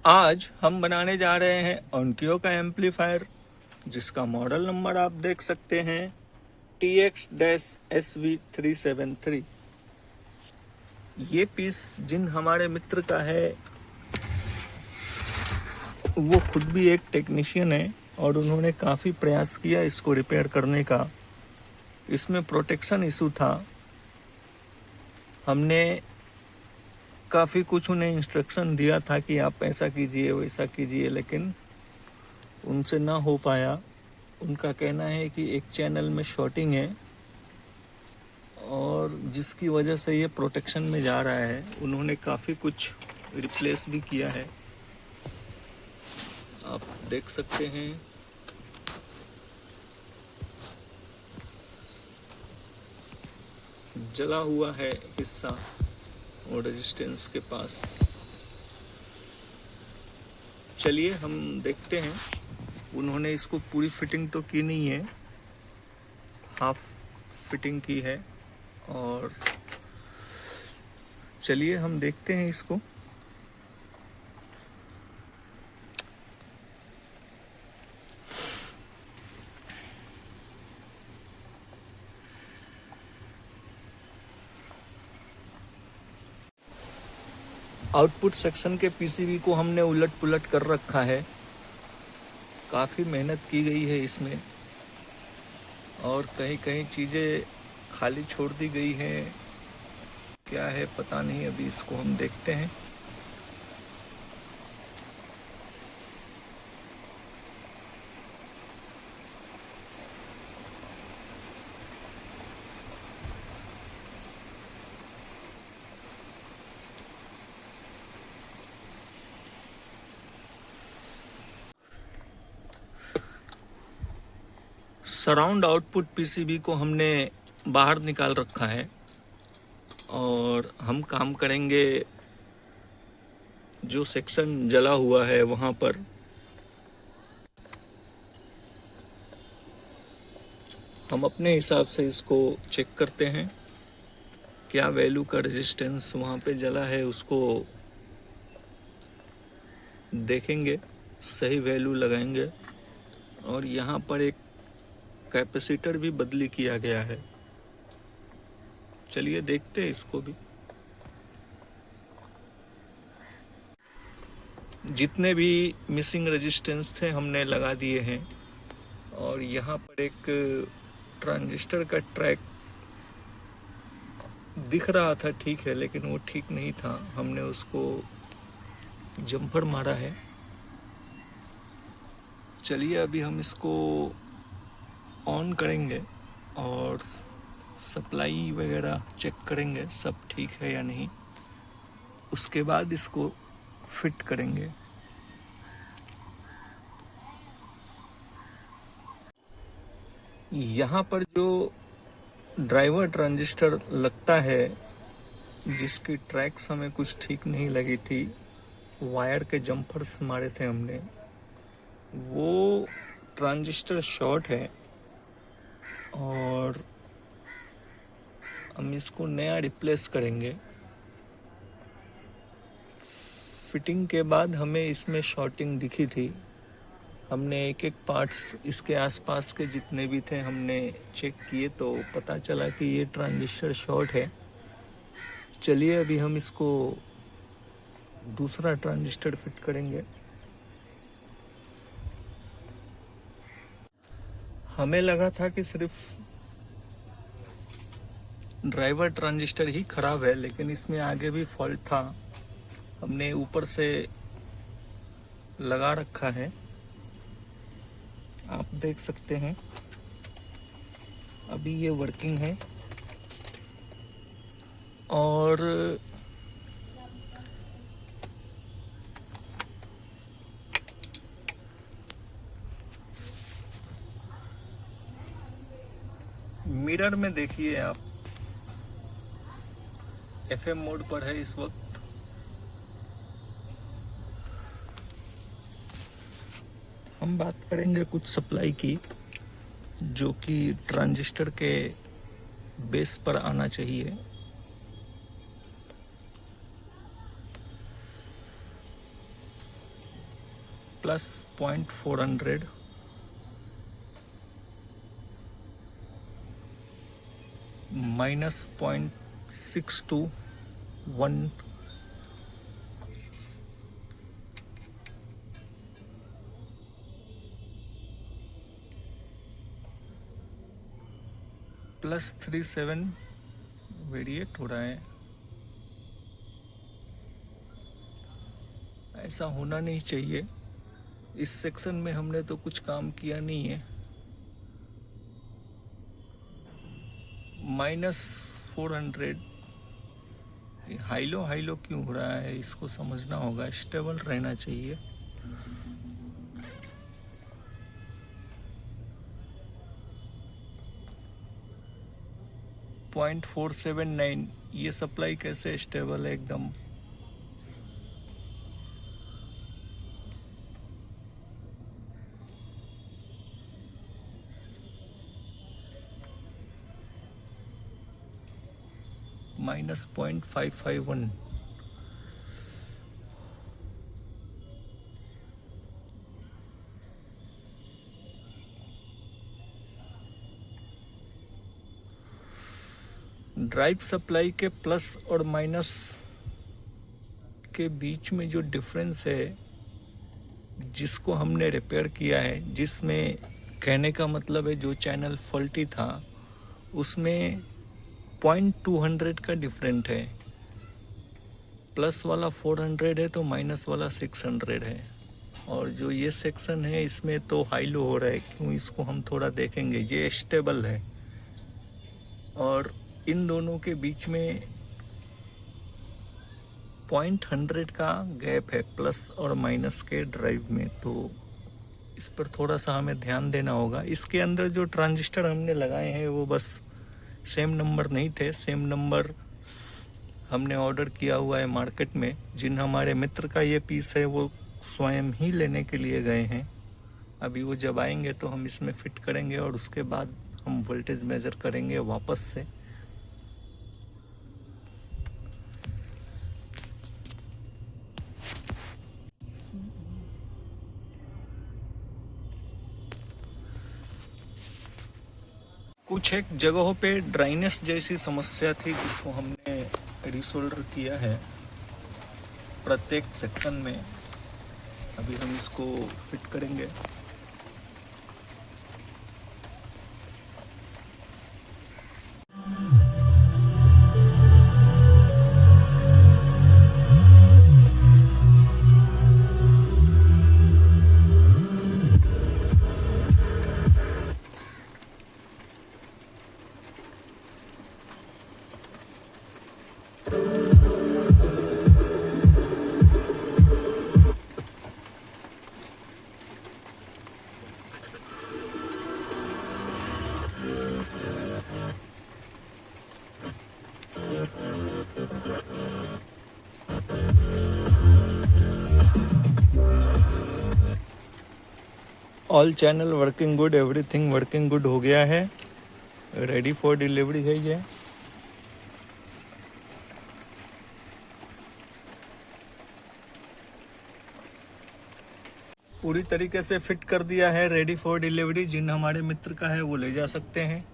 आज हम बनाने जा रहे हैं ओंकियो का एम्पलीफायर, जिसका मॉडल नंबर आप देख सकते हैं TX-SV373। ये पीस जिन हमारे मित्र का है, वो खुद भी एक टेक्नीशियन है और उन्होंने काफ़ी प्रयास किया इसको रिपेयर करने का। इसमें प्रोटेक्शन इशू था। हमने काफ़ी कुछ उन्हें इंस्ट्रक्शन दिया था कि आप ऐसा कीजिए वैसा कीजिए, लेकिन उनसे ना हो पाया। उनका कहना है कि एक चैनल में शॉर्टिंग है और जिसकी वजह से ये प्रोटेक्शन में जा रहा है। उन्होंने काफ़ी कुछ रिप्लेस भी किया है, आप देख सकते हैं। जला हुआ है हिस्सा और रेजिस्टेंस के पास। चलिए हम देखते हैं। उन्होंने इसको पूरी फिटिंग तो की नहीं है, हाफ फिटिंग की है। और चलिए हम देखते हैं इसको। आउटपुट सेक्शन के पीसीबी को हमने उलट पुलट कर रखा है। काफ़ी मेहनत की गई है इसमें और कहीं कहीं चीज़ें खाली छोड़ दी गई हैं। क्या है पता नहीं, अभी इसको हम देखते हैं। सराउंड आउटपुट पीसीबी को हमने बाहर निकाल रखा है और हम काम करेंगे जो सेक्शन जला हुआ है वहाँ पर। हम अपने हिसाब से इसको चेक करते हैं, क्या वैल्यू का रेजिस्टेंस वहाँ पे जला है उसको देखेंगे, सही वैल्यू लगाएंगे। और यहाँ पर एक कैपेसिटर भी बदली किया गया है। चलिए देखते हैं इसको भी। जितने भी मिसिंग रेजिस्टेंस थे हमने लगा दिए हैं। और यहाँ पर एक ट्रांजिस्टर का ट्रैक दिख रहा था ठीक है, लेकिन वो ठीक नहीं था। हमने उसको जम्पर मारा है। चलिए अभी हम इसको ऑन करेंगे और सप्लाई वगैरह चेक करेंगे सब ठीक है या नहीं। उसके बाद इसको फिट करेंगे। यहाँ पर जो ड्राइवर ट्रांजिस्टर लगता है, जिसकी ट्रैक्स हमें कुछ ठीक नहीं लगी थी, वायर के जम्पर्स मारे थे हमने, वो ट्रांजिस्टर शॉर्ट है और हम इसको नया रिप्लेस करेंगे। फिटिंग के बाद हमें इसमें शॉर्टिंग दिखी थी। हमने एक एक पार्ट्स इसके आसपास के जितने भी थे हमने चेक किए, तो पता चला कि ये ट्रांजिस्टर शॉर्ट है। चलिए अभी हम इसको दूसरा ट्रांजिस्टर फिट करेंगे। हमें लगा था कि सिर्फ ड्राइवर ट्रांजिस्टर ही खराब है, लेकिन इसमें आगे भी फॉल्ट था। हमने ऊपर से लगा रखा है, आप देख सकते हैं। अभी ये वर्किंग है और मिरर में देखिए आप, एफएम मोड पर है इस वक्त। हम बात करेंगे कुछ सप्लाई की, जो कि ट्रांजिस्टर के बेस पर आना चाहिए। प्लस 0.400, माइनस 0.621, प्लस 37 वेरिएट हो रहा है। ऐसा होना नहीं चाहिए। इस सेक्शन में हमने तो कुछ काम किया नहीं है। -400, हाईलो हाईलो क्यों हो रहा है, इसको समझना होगा। स्टेबल रहना चाहिए। .479, ये सप्लाई कैसे स्टेबल है एकदम। -0.551, ड्राइव सप्लाई के प्लस और माइनस के बीच में जो डिफरेंस है, जिसको हमने रिपेयर किया है, जिसमें कहने का मतलब है जो चैनल फॉल्टी था उसमें 0.200 का डिफरेंट है। प्लस वाला 400 है तो माइनस वाला 600 है। और जो ये सेक्शन है इसमें तो हाई लो हो रहा है। क्यों, इसको हम थोड़ा देखेंगे। ये स्टेबल है और इन दोनों के बीच में 0.100 का गैप है प्लस और माइनस के ड्राइव में। तो इस पर थोड़ा सा हमें ध्यान देना होगा। इसके अंदर जो ट्रांजिस्टर हमने लगाए हैं वो बस सेम नंबर नहीं थे। सेम नंबर हमने ऑर्डर किया हुआ है मार्केट में। जिन हमारे मित्र का ये पीस है वो स्वयं ही लेने के लिए गए हैं। अभी वो जब आएंगे तो हम इसमें फिट करेंगे और उसके बाद हम वोल्टेज मेज़र करेंगे वापस से। कुछ एक जगहों पे ड्राइनेस जैसी समस्या थी जिसको हमने रिसोल्डर किया है प्रत्येक सेक्शन में। अभी हम इसको फिट करेंगे। All channel working good, everything working good हो गया है। रेडी फॉर डिलीवरी है ये। पूरी तरीके से फिट कर दिया है, रेडी फॉर डिलीवरी। जिन हमारे मित्र का है वो ले जा सकते हैं।